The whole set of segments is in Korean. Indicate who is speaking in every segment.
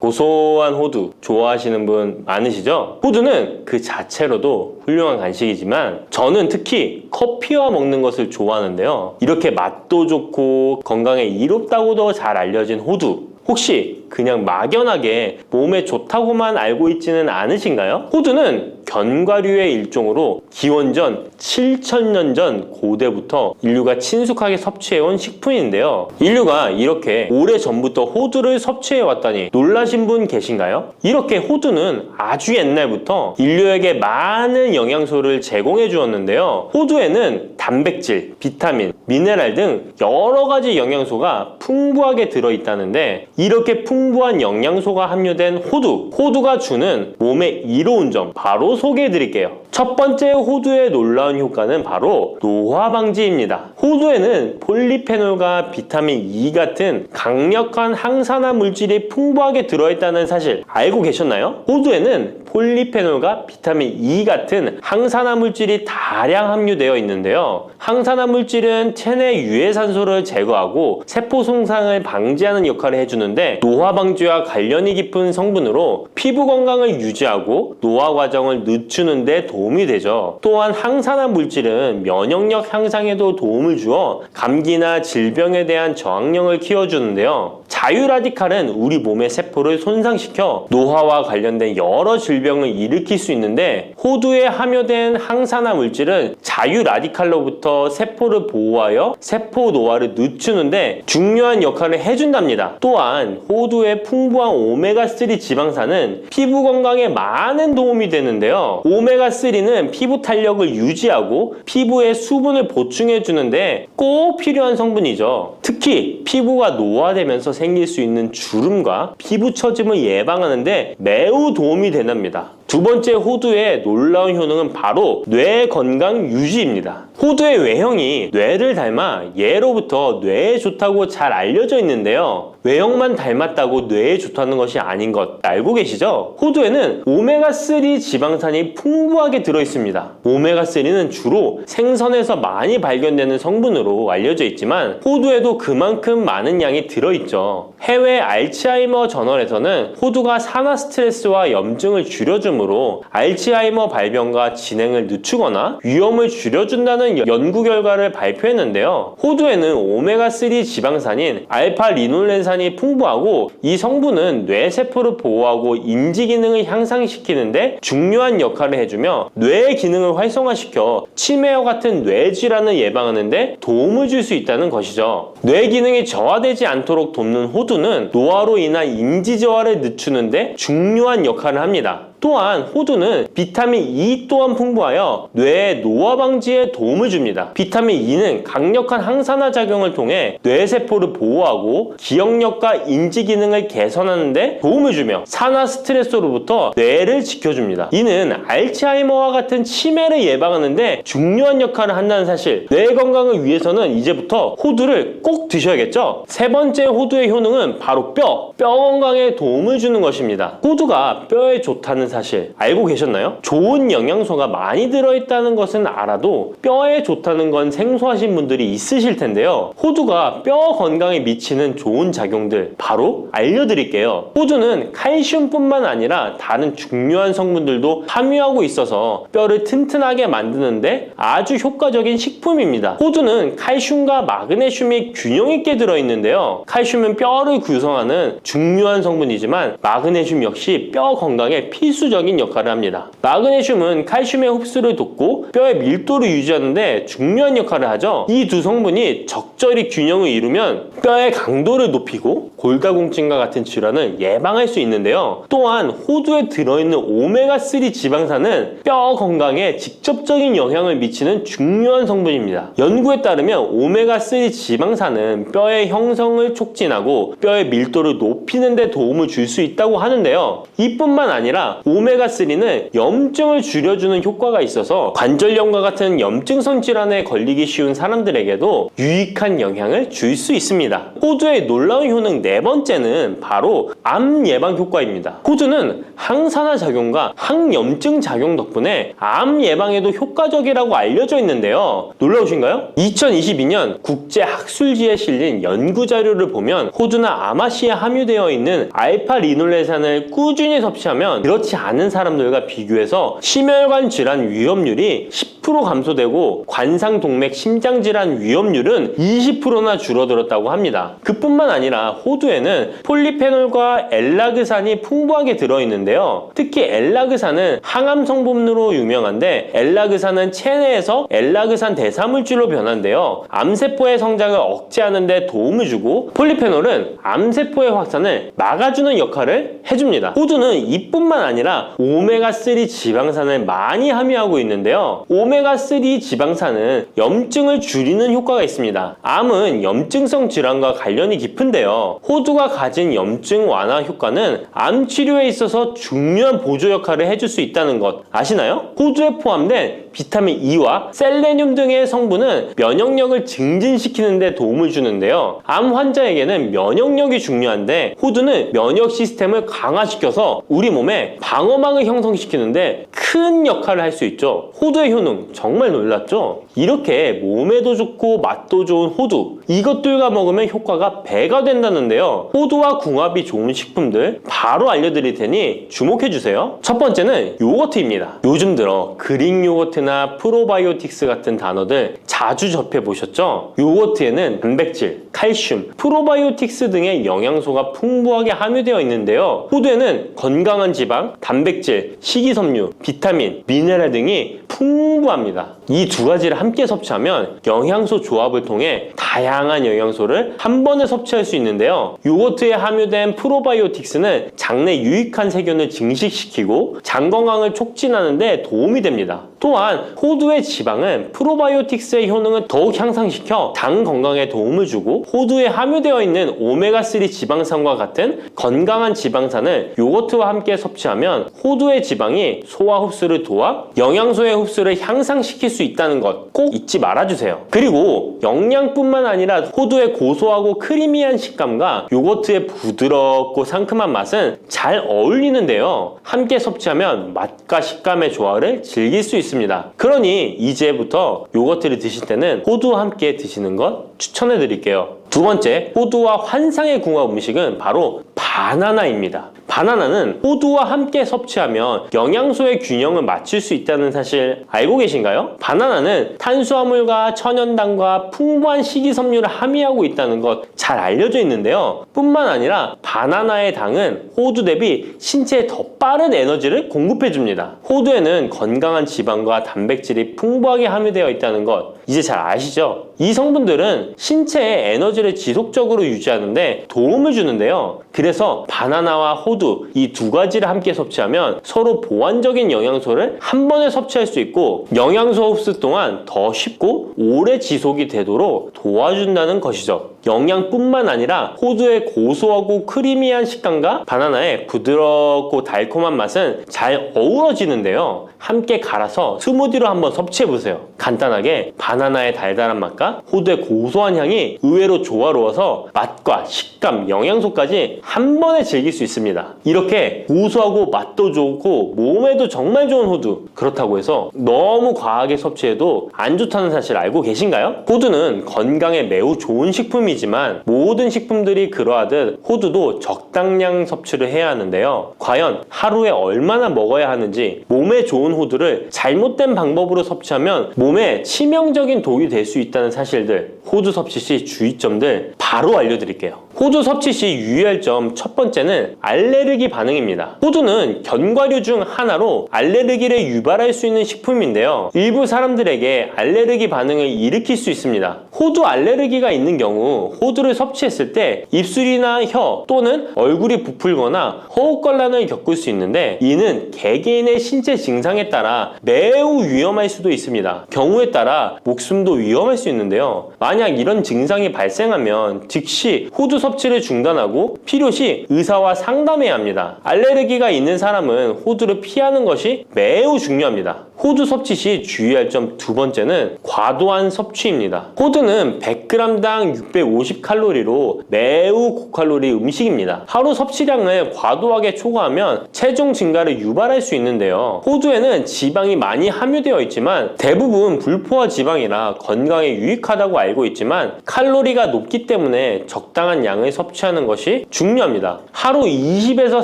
Speaker 1: 고소한 호두 좋아하시는 분 많으시죠? 호두는 그 자체로도 훌륭한 간식이지만 저는 특히 커피와 먹는 것을 좋아하는데요. 이렇게 맛도 좋고 건강에 이롭다고도 잘 알려진 호두, 혹시 그냥 막연하게 몸에 좋다고만 알고 있지는 않으신가요? 호두는 견과류의 일종으로 기원전 7,000년 전 고대부터 인류가 친숙하게 섭취해온 식품인데요. 인류가 이렇게 오래전부터 호두를 섭취해왔다니 놀라신 분 계신가요? 이렇게 호두는 아주 옛날부터 인류에게 많은 영양소를 제공해 주었는데요. 호두에는 단백질, 비타민, 미네랄 등 여러 가지 영양소가 풍부하게 들어있다는데 이렇게 풍부한 영양소가 함유된 호두가 주는 몸에 이로운 점 바로 소개해 드릴게요. 첫 번째 호두의 놀라운 효과는 바로 노화 방지입니다. 호두에는 폴리페놀과 비타민 E 같은 강력한 항산화 물질이 풍부하게 들어있다는 사실 알고 계셨나요? 호두에는 폴리페놀과 비타민 E 같은 항산화 물질이 다량 함유되어 있는데요. 항산화 물질은 체내 유해산소를 제거하고 세포 손상을 방지하는 역할을 해주는데 노화 방지와 관련이 깊은 성분으로 피부 건강을 유지하고 노화 과정을 늦추는 데 도움이 되죠. 또한 항산화 물질은 면역력 향상에도 도움을 주어 감기나 질병에 대한 저항력을 키워주는데요. 자유라디칼은 우리 몸의 세포를 손상시켜 노화와 관련된 여러 질병을 일으킬 수 있는데 호두에 함유된 항산화 물질은 자유라디칼로부터 세포를 보호하여 세포 노화를 늦추는데 중요한 역할을 해준답니다. 또한 호두의 풍부한 오메가3 지방산은 피부 건강에 많은 도움이 되는데요. 오메가3는 피부 탄력을 유지하고 피부에 수분을 보충해 주는데 꼭 필요한 성분이죠. 특히 피부가 노화되면서 생길 수 있는 주름과 피부 처짐을 예방하는데 매우 도움이 된답니다. 두 번째 호두의 놀라운 효능은 바로 뇌 건강 유지입니다. 호두의 외형이 뇌를 닮아 예로부터 뇌에 좋다고 잘 알려져 있는데요. 외형만 닮았다고 뇌에 좋다는 것이 아닌 것 알고 계시죠? 호두에는 오메가3 지방산이 풍부하게 들어있습니다. 오메가3는 주로 생선에서 많이 발견되는 성분으로 알려져 있지만 호두에도 그만큼 많은 양이 들어있죠. 해외 알츠하이머 저널에서는 호두가 산화 스트레스와 염증을 줄여주므로 알츠하이머 발병과 진행을 늦추거나 위험을 줄여준다는 연구 결과를 발표했는데요. 호두에는 오메가3 지방산인 알파리놀렌산이 풍부하고 이 성분은 뇌세포를 보호하고 인지 기능을 향상시키는데 중요한 역할을 해주며 뇌의 기능을 활성화시켜 치매와 같은 뇌질환을 예방하는데 도움을 줄 수 있다는 것이죠. 뇌 기능이 저하되지 않도록 돕는 호두는 노화로 인한 인지 저하를 늦추는데 중요한 역할을 합니다. 또한 호두는 비타민 E 또한 풍부하여 뇌의 노화 방지에 도움을 줍니다. 비타민 E는 강력한 항산화 작용을 통해 뇌세포를 보호하고 기억력과 인지 기능을 개선하는 데 도움을 주며 산화 스트레스로부터 뇌를 지켜줍니다. 이는 알츠하이머와 같은 치매를 예방하는 데 중요한 역할을 한다는 사실, 뇌 건강을 위해서는 이제부터 호두를 꼭 드셔야겠죠? 세 번째 호두의 효능은 바로 뼈 건강에 도움을 주는 것입니다. 호두가 뼈에 좋다는 사실 알고 계셨나요? 좋은 영양소가 많이 들어있다는 것은 알아도 뼈에 좋다는 건 생소하신 분들이 있으실 텐데요. 호두가 뼈 건강에 미치는 좋은 작용들 바로 알려드릴게요. 호두는 칼슘뿐만 아니라 다른 중요한 성분들도 함유하고 있어서 뼈를 튼튼하게 만드는데 아주 효과적인 식품입니다. 호두는 칼슘과 마그네슘이 균형 있게 들어있는데요. 칼슘은 뼈를 구성하는 중요한 성분이지만 마그네슘 역시 뼈 건강에 필수적인 역할을 합니다. 마그네슘은 칼슘의 흡수를 돕고 뼈의 밀도를 유지하는데 중요한 역할을 하죠. 이 두 성분이 적절히 균형을 이루면 뼈의 강도를 높이고 골다공증과 같은 질환을 예방할 수 있는데요. 또한 호두에 들어있는 오메가3 지방산은 뼈 건강에 직접적인 영향을 미치는 중요한 성분입니다. 연구에 따르면 오메가3 지방산은 뼈의 형성을 촉진하고 뼈의 밀도를 높이는 데 도움을 줄 수 있다고 하는데요. 이뿐만 아니라 오메가3는 염증을 줄여주는 효과가 있어서 관절염과 같은 염증성 질환에 걸리기 쉬운 사람들에게도 유익한 영향을 줄 수 있습니다. 호두의 놀라운 효능 네 번째는 바로 암 예방 효과입니다. 호두는 항산화 작용과 항염증 작용 덕분에 암 예방에도 효과적이라고 알려져 있는데요. 놀라우신가요? 2022년 국제학술지에 실린 연구 자료를 보면 호두나 아마씨에 함유되어 있는 알파 리놀레산을 꾸준히 섭취하면 그렇지 않은 사람들과 비교해서 심혈관 질환 위험률이 10% 감소되고 관상동맥 심장질환 위험률은 20%나 줄어들었다고 합니다. 그뿐만 아니라 호두에는 폴리페놀과 엘라그산이 풍부하게 들어있는데요. 특히 엘라그산은 항암 성분으로 유명한데 엘라그산은 체내에서 엘라그산 대사물질로 변한데요. 암세포의 성장을 억제하는 데 도움을 주고 폴리페놀은 암세포의 확산을 막아주는 역할을 해줍니다. 호두는 이뿐만 아니라 오메가3 지방산을 많이 함유하고 있는데요. 오메가3 지방산은 염증을 줄이는 효과가 있습니다. 암은 염증성 질환과 관련이 깊은데요. 호두가 가진 염증 완화 효과는 암 치료에 있어서 중요한 보조 역할을 해줄 수 있다는 것 아시나요? 호두에 포함된 비타민 E와 셀레늄 등의 성분은 면역력을 증진시키는 데 도움을 주는데요. 암 환자에게는 면역력이 중요한데 호두는 면역 시스템을 강화시켜서 우리 몸에 방어막을 형성시키는데 큰 역할을 할 수 있죠. 호두의 효능 정말 놀랍죠? 이렇게 몸에도 좋고 맛도 좋은 호두, 이것들과 먹으면 효과가 배가 된다는데요. 호두와 궁합이 좋은 식품들 바로 알려드릴 테니 주목해주세요. 첫 번째는 요거트입니다. 요즘 들어 그릭 요거트나 프로바이오틱스 같은 단어들 자주 접해보셨죠? 요거트에는 단백질, 칼슘, 프로바이오틱스 등의 영양소가 풍부하게 함유되어 있는데요. 호두에는 건강한 지방, 단백질, 식이섬유, 비타민, 미네랄 등이 풍부합니다. 이 두 가지를 함께 섭취하면 영양소 조합을 통해 다양한 영양소를 한 번에 섭취할 수 있는데요. 요거트에 함유된 프로바이오틱스는 장내 유익한 세균을 증식시키고 장 건강을 촉진하는 데 도움이 됩니다. 또한 호두의 지방은 프로바이오틱스의 효능을 더욱 향상시켜 장 건강에 도움을 주고 호두에 함유되어 있는 오메가3 지방산과 같은 건강한 지방산을 요거트와 함께 섭취하면 호두의 지방이 소화 흡수를 도와 영양소의 흡수를 향상시킬 수 있다는 것 꼭 잊지 말아주세요. 그리고 영양뿐만 아니라 호두의 고소하고 크리미한 식감과 요거트의 부드럽고 상큼한 맛은 잘 어울리는데요. 함께 섭취하면 맛과 식감의 조화를 즐길 수 있습니다. 그러니 이제부터 요거트를 드실 때는 호두와 함께 드시는 것 추천해 드릴게요. 두 번째, 호두와 환상의 궁합 음식은 바로 바나나입니다. 바나나는 호두와 함께 섭취하면 영양소의 균형을 맞출 수 있다는 사실 알고 계신가요? 바나나는 탄수화물과 천연당과 풍부한 식이섬유를 함유하고 있다는 것 잘 알려져 있는데요. 뿐만 아니라 바나나의 당은 호두 대비 신체에 더 빠른 에너지를 공급해줍니다. 호두에는 건강한 지방과 단백질이 풍부하게 함유되어 있다는 것 이제 잘 아시죠? 이 성분들은 신체의 에너지를 지속적으로 유지하는데 도움을 주는데요. 그래서 바나나와 호두 이 두 가지를 함께 섭취하면 서로 보완적인 영양소를 한 번에 섭취할 수 있고 영양소 흡수 또한 더 쉽고 오래 지속이 되도록 도와준다는 것이죠. 영양뿐만 아니라 호두의 고소하고 크리미한 식감과 바나나의 부드럽고 달콤한 맛은 잘 어우러지는데요. 함께 갈아서 스무디로 한번 섭취해보세요. 간단하게 바나나의 달달한 맛과 호두의 고소한 향이 의외로 조화로워서 맛과 식감, 영양소까지 한 번에 즐길 수 있습니다. 이렇게 고소하고 맛도 좋고 몸에도 정말 좋은 호두, 그렇다고 해서 너무 과하게 섭취해도 안 좋다는 사실 알고 계신가요? 호두는 건강에 매우 좋은 식품이지만 모든 식품들이 그러하듯 호두도 적당량 섭취를 해야 하는데요. 과연 하루에 얼마나 먹어야 하는지, 몸에 좋은 호두를 잘못된 방법으로 섭취하면 몸에 치명적인 독이 될 수 있다는 사실들, 호두 섭취 시 주의점들 바로 알려드릴게요. 호두 섭취 시 유의할 점 첫 번째는 알레르기 반응입니다. 호두는 견과류 중 하나로 알레르기를 유발할 수 있는 식품인데요. 일부 사람들에게 알레르기 반응을 일으킬 수 있습니다. 호두 알레르기가 있는 경우 호두를 섭취했을 때 입술이나 혀 또는 얼굴이 부풀거나 호흡곤란을 겪을 수 있는데 이는 개개인의 신체 증상에 따라 매우 위험할 수도 있습니다. 경우에 따라 목숨도 위험할 수 있는데요. 만약 이런 증상이 발생하면 즉시 호두 섭취를 중단하고 필요시 의사와 상담해야 합니다. 알레르기가 있는 사람은 호두를 피하는 것이 매우 중요합니다. 호두 섭취 시 주의할 점 두 번째는 과도한 섭취입니다. 호두는 100g당 650칼로리로 매우 고칼로리 음식입니다. 하루 섭취량을 과도하게 초과하면 체중 증가를 유발할 수 있는데요. 호두에는 지방이 많이 함유되어 있지만 대부분 불포화 지방이라 건강에 유익하다고 알고 있지만 칼로리가 높기 때문에 적당한 양을 섭취하는 것이 중요합니다. 하루 20에서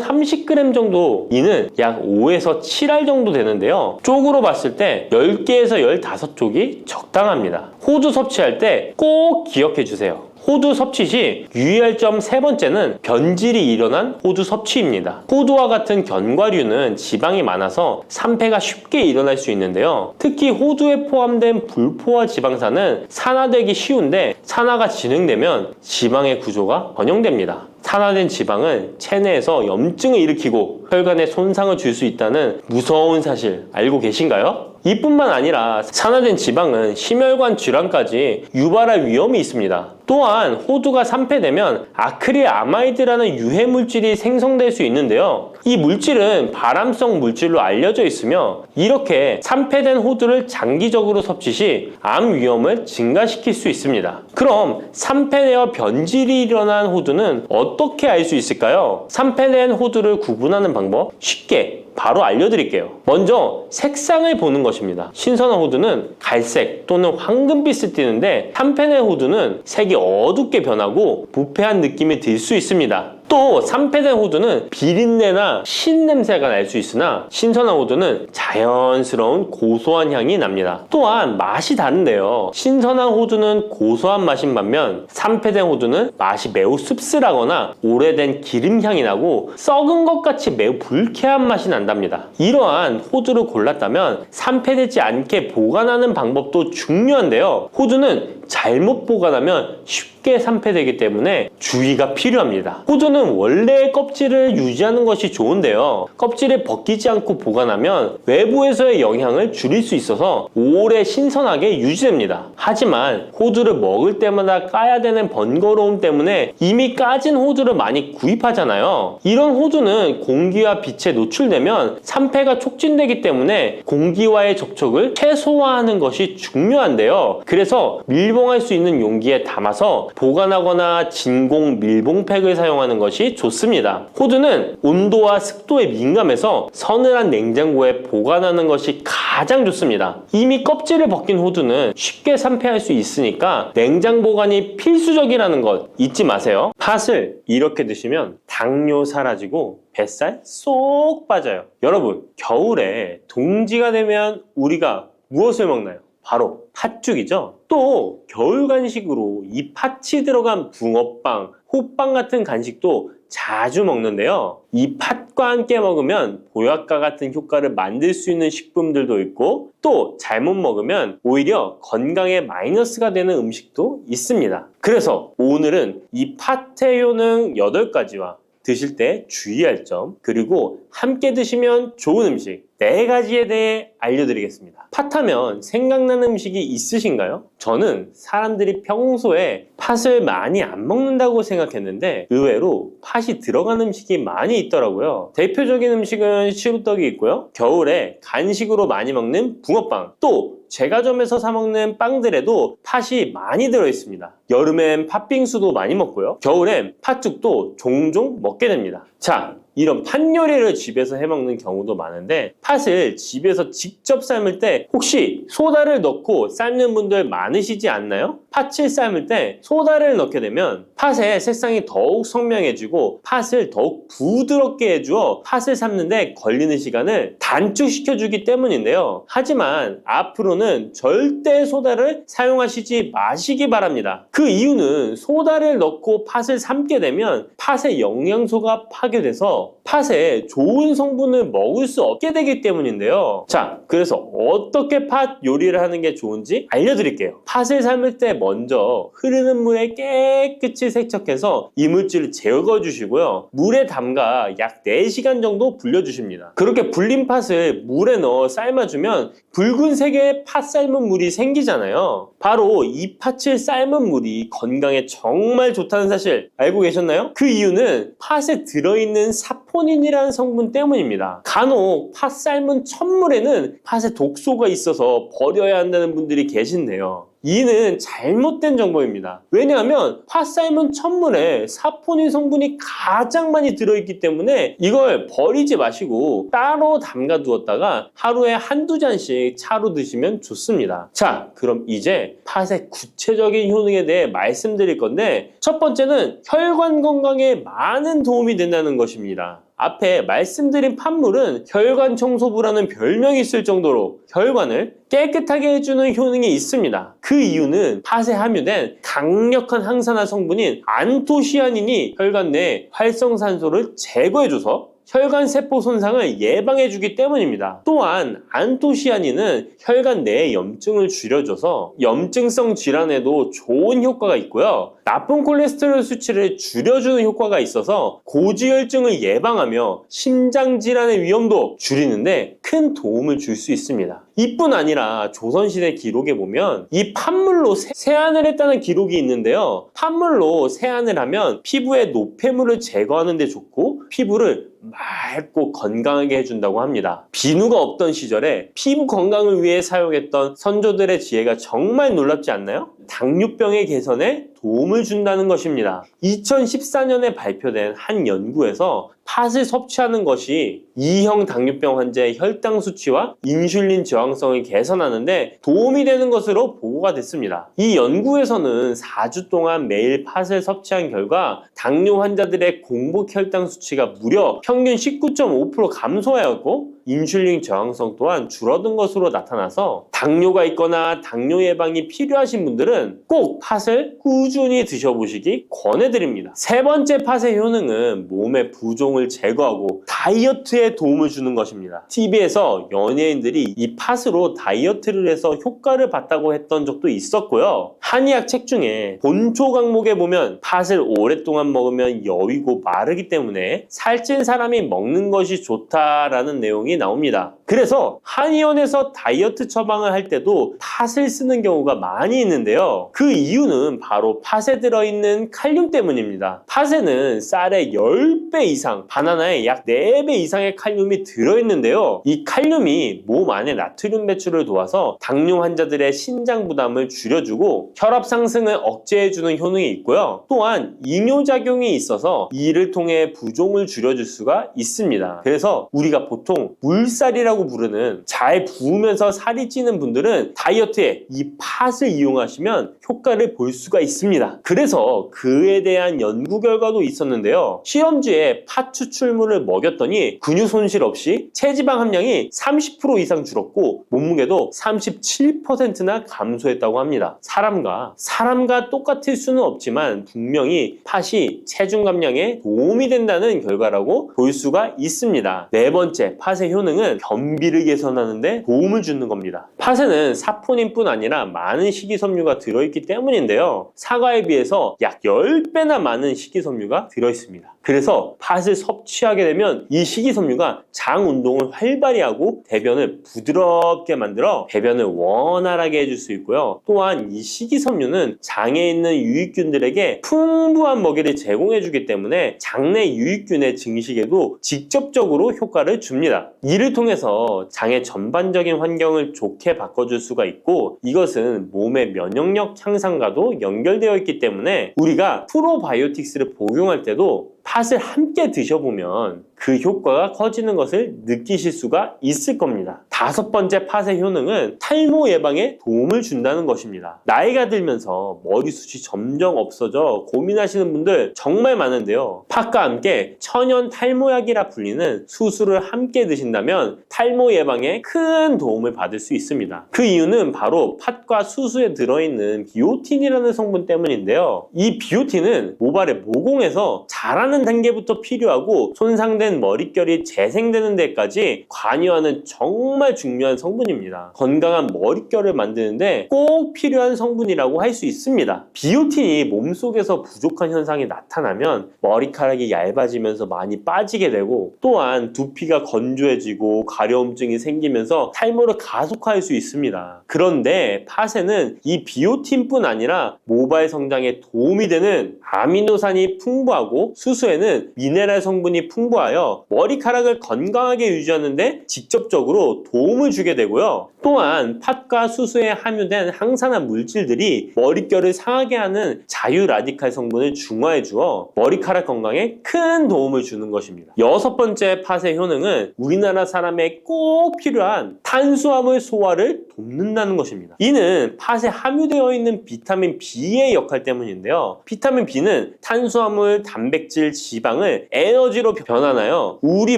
Speaker 1: 30g 정도, 이는 약 5에서 7알 정도 되는데요. 쪽으로 봤을 때 10개에서 15쪽이 적당합니다. 호두 섭취할 때 꼭 기억해 주세요. 호두 섭취 시 유의할 점 세 번째는 변질이 일어난 호두 섭취입니다. 호두와 같은 견과류는 지방이 많아서 산패가 쉽게 일어날 수 있는데요. 특히 호두에 포함된 불포화 지방산은 산화되기 쉬운데 산화가 진행되면 지방의 구조가 변형됩니다. 산화된 지방은 체내에서 염증을 일으키고 혈관에 손상을 줄 수 있다는 무서운 사실 알고 계신가요? 이뿐만 아니라 산화된 지방은 심혈관 질환까지 유발할 위험이 있습니다. 또한 호두가 산패되면 아크릴아마이드라는 유해 물질이 생성될 수 있는데요. 이 물질은 발암성 물질로 알려져 있으며 이렇게 산패된 호두를 장기적으로 섭취 시 암 위험을 증가시킬 수 있습니다. 그럼 산패되어 변질이 일어난 호두는 어떻게 알 수 있을까요? 산패된 호두를 구분하는 방법 쉽게 바로 알려드릴게요. 먼저 색상을 보는 것입니다. 신선한 호두는 갈색 또는 황금빛을 띠는데 산패된 호두는 색이 어둡게 변하고 부패한 느낌이 들 수 있습니다. 또 산패된 호두는 비린내나 신냄새가 날 수 있으나 신선한 호두는 자연스러운 고소한 향이 납니다. 또한 맛이 다른데요. 신선한 호두는 고소한 맛인 반면 산패된 호두는 맛이 매우 씁쓸하거나 오래된 기름향이 나고 썩은 것 같이 매우 불쾌한 맛이 난답니다. 이러한 호두를 골랐다면 산패되지 않게 보관하는 방법도 중요한데요. 호두는 잘못 보관하면 쉽게 산패되기 때문에 주의가 필요합니다. 호두는 원래의 껍질을 유지하는 것이 좋은데요. 껍질을 벗기지 않고 보관하면 외부에서의 영향을 줄일 수 있어서 오래 신선하게 유지됩니다. 하지만 호두를 먹을 때마다 까야 되는 번거로움 때문에 이미 까진 호두를 많이 구입하잖아요. 이런 호두는 공기와 빛에 노출되면 산패가 촉진되기 때문에 공기와의 접촉을 최소화하는 것이 중요한데요. 그래서 밀봉할 수 있는 용기에 담아서 보관하거나 진공 밀봉팩을 사용하는 것이 좋습니다. 호두는 온도와 습도에 민감해서 서늘한 냉장고에 보관하는 것이 가장 좋습니다. 이미 껍질을 벗긴 호두는 쉽게 산패할 수 있으니까 냉장 보관이 필수적이라는 것 잊지 마세요. 팥을 이렇게 드시면 당뇨 사라지고 뱃살 쏙 빠져요. 여러분, 겨울에 동지가 되면 우리가 무엇을 먹나요? 바로 팥죽이죠. 또 겨울 간식으로 이 팥이 들어간 붕어빵, 호빵 같은 간식도 자주 먹는데요. 이 팥과 함께 먹으면 보약과 같은 효과를 만들 수 있는 식품들도 있고 또 잘못 먹으면 오히려 건강에 마이너스가 되는 음식도 있습니다. 그래서 오늘은 이 팥의 효능 8가지와 드실 때 주의할 점, 그리고 함께 드시면 좋은 음식 4가지에 대해 알려드리겠습니다. 팥하면 생각나는 음식이 있으신가요? 저는 사람들이 평소에 팥을 많이 안 먹는다고 생각했는데 의외로 팥이 들어간 음식이 많이 있더라고요. 대표적인 음식은 시루떡이 있고요. 겨울에 간식으로 많이 먹는 붕어빵, 또 제과점에서 사 먹는 빵들에도 팥이 많이 들어있습니다. 여름엔 팥빙수도 많이 먹고요. 겨울엔 팥죽도 종종 먹게 됩니다. 자, 이런 팥 요리를 집에서 해먹는 경우도 많은데 팥을 집에서 직접 삶을 때 혹시 소다를 넣고 삶는 분들 많으시지 않나요? 팥을 삶을 때 소다를 넣게 되면 팥의 색상이 더욱 선명해지고 팥을 더욱 부드럽게 해주어 팥을 삶는데 걸리는 시간을 단축시켜주기 때문인데요. 하지만 앞으로는 절대 소다를 사용하시지 마시기 바랍니다. 그 이유는 소다를 넣고 팥을 삶게 되면 팥의 영양소가 파괴돼서 팥에 좋은 성분을 먹을 수 없게 되기 때문인데요. 자, 그래서 어떻게 팥 요리를 하는 게 좋은지 알려드릴게요. 팥을 삶을 때 먼저 흐르는 물에 깨끗이 세척해서 이물질을 제거해 주시고요. 물에 담가 약 4시간 정도 불려주십니다. 그렇게 불린 팥을 물에 넣어 삶아주면 붉은색의 팥 삶은 물이 생기잖아요. 바로 이 팥을 삶은 물이 건강에 정말 좋다는 사실 알고 계셨나요? 그 이유는 팥에 들어있는 사포닌이라는 성분 때문입니다. 간혹 팥 삶은 첫물에는 팥에 독소가 있어서 버려야 한다는 분들이 계신데요. 이는 잘못된 정보입니다. 왜냐하면 팥 삶은 첫물에 사포닌 성분이 가장 많이 들어있기 때문에 이걸 버리지 마시고 따로 담가 두었다가 하루에 한두 잔씩 차로 드시면 좋습니다. 자, 그럼 이제 팥의 구체적인 효능에 대해 말씀드릴 건데, 첫 번째는 혈관 건강에 많은 도움이 된다는 것입니다. 앞에 말씀드린 팥물은 혈관 청소부라는 별명이 있을 정도로 혈관을 깨끗하게 해주는 효능이 있습니다. 그 이유는 팥에 함유된 강력한 항산화 성분인 안토시아닌이 혈관 내 활성산소를 제거해줘서 혈관 세포 손상을 예방해주기 때문입니다. 또한 안토시아닌은 혈관 내의 염증을 줄여줘서 염증성 질환에도 좋은 효과가 있고요. 나쁜 콜레스테롤 수치를 줄여주는 효과가 있어서 고지혈증을 예방하며 심장 질환의 위험도 줄이는데 큰 도움을 줄 수 있습니다. 이뿐 아니라 조선시대 기록에 보면 이 팥물로 세안을 했다는 기록이 있는데요. 팥물로 세안을 하면 피부의 노폐물을 제거하는 데 좋고 피부를 맑고 건강하게 해준다고 합니다. 비누가 없던 시절에 피부 건강을 위해 사용했던 선조들의 지혜가 정말 놀랍지 않나요? 당뇨병의 개선에 도움을 준다는 것입니다. 2014년에 발표된 한 연구에서 팥을 섭취하는 것이 2형 당뇨병 환자의 혈당 수치와 인슐린 저항성을 개선하는데 도움이 되는 것으로 보고가 됐습니다. 이 연구에서는 4주 동안 매일 팥을 섭취한 결과 당뇨 환자들의 공복 혈당 수치가 무려 평균 19.5% 감소하였고 인슐린 저항성 또한 줄어든 것으로 나타나서 당뇨가 있거나 당뇨 예방이 필요하신 분들은 꼭 팥을 꾸준히 드셔보시기 권해드립니다. 세 번째 팥의 효능은 몸의 부종을 제거하고 다이어트에 도움을 주는 것입니다. TV에서 연예인들이 이 팥으로 다이어트를 해서 효과를 봤다고 했던 적도 있었고요. 한의학 책 중에 본초 강목에 보면 팥을 오랫동안 먹으면 여위고 마르기 때문에 살찐 사람이 먹는 것이 좋다라는 내용이 나옵니다. 그래서 한의원에서 다이어트 처방을 할 때도 팥을 쓰는 경우가 많이 있는데요. 그 이유는 바로 팥에 들어있는 칼륨 때문입니다. 팥에는 쌀의 10배 이상, 바나나에 약 4배 이상의 칼륨이 들어있는데요. 이 칼륨이 몸 안에 나트륨 배출을 도와서 당뇨 환자들의 신장 부담을 줄여주고 혈압 상승을 억제해주는 효능이 있고요. 또한 이뇨작용이 있어서 이를 통해 부종을 줄여줄 수가 있습니다. 그래서 우리가 보통 물살이라고 부르는 잘 부으면서 살이 찌는 분들은 다이어트에 이 팥을 이용하시면 효과를 볼 수가 있습니다. 그래서 그에 대한 연구 결과도 있었는데요. 실험주에 팥 추출물을 먹였더니 근육 손실 없이 체지방 함량이 30% 이상 줄었고 몸무게도 37%나 감소했다고 합니다. 사람과 똑같을 수는 없지만 분명히 팥이 체중 감량에 도움이 된다는 결과라고 볼 수가 있습니다. 네 번째, 팥의 효능은 변비를 개선하는 데 도움을 주는 겁니다. 팥에는 사포닌뿐 아니라 많은 식이섬유가 들어있기 때문인데요. 사과에 비해서 약 10배나 많은 식이섬유가 들어있습니다. 그래서 팥을 섭취하게 되면 이 식이섬유가 장 운동을 활발히 하고 대변을 부드럽게 만들어 배변을 원활하게 해줄 수 있고요. 또한 이 식이섬유는 장에 있는 유익균들에게 풍부한 먹이를 제공해주기 때문에 장내 유익균의 증식에도 직접적으로 효과를 줍니다. 이를 통해서 장의 전반적인 환경을 좋게 바꿔줄 수가 있고 이것은 몸의 면역력 향상과도 연결되어 있기 때문에 우리가 프로바이오틱스를 복용할 때도 팥을 함께 드셔보면 그 효과가 커지는 것을 느끼실 수가 있을 겁니다. 다섯 번째 팥의 효능은 탈모 예방에 도움을 준다는 것입니다. 나이가 들면서 머리숱이 점점 없어져 고민하시는 분들 정말 많은데요. 팥과 함께 천연 탈모약이라 불리는 수수를 함께 드신다면 탈모 예방에 큰 도움을 받을 수 있습니다. 그 이유는 바로 팥과 수수에 들어있는 비오틴이라는 성분 때문인데요. 이 비오틴은 모발의 모공에서 자라는 단계부터 필요하고 손상된 깎인 머릿결이 재생되는 데까지 관여하는 정말 중요한 성분입니다. 건강한 머릿결을 만드는데 꼭 필요한 성분이라고 할 수 있습니다. 비오틴이 몸속에서 부족한 현상이 나타나면 머리카락이 얇아지면서 많이 빠지게 되고, 또한 두피가 건조해지고 가려움증이 생기면서 탈모를 가속화할 수 있습니다. 그런데 팥에는 이 비오틴뿐 아니라 모발 성장에 도움이 되는 아미노산이 풍부하고, 수수에는 미네랄 성분이 풍부하여 머리카락을 건강하게 유지하는데 직접적으로 도움을 주게 되고요. 또한 팥과 수수에 함유된 항산화 물질들이 머릿결을 상하게 하는 자유 라디칼 성분을 중화해 주어 머리카락 건강에 큰 도움을 주는 것입니다. 여섯 번째 팥의 효능은 우리나라 사람에 꼭 필요한 탄수화물 소화를 돕는다는 것입니다. 이는 팥에 함유되어 있는 비타민 B의 역할 때문인데요. 비타민 B는 탄수화물, 단백질, 지방을 에너지로 변환하여 우리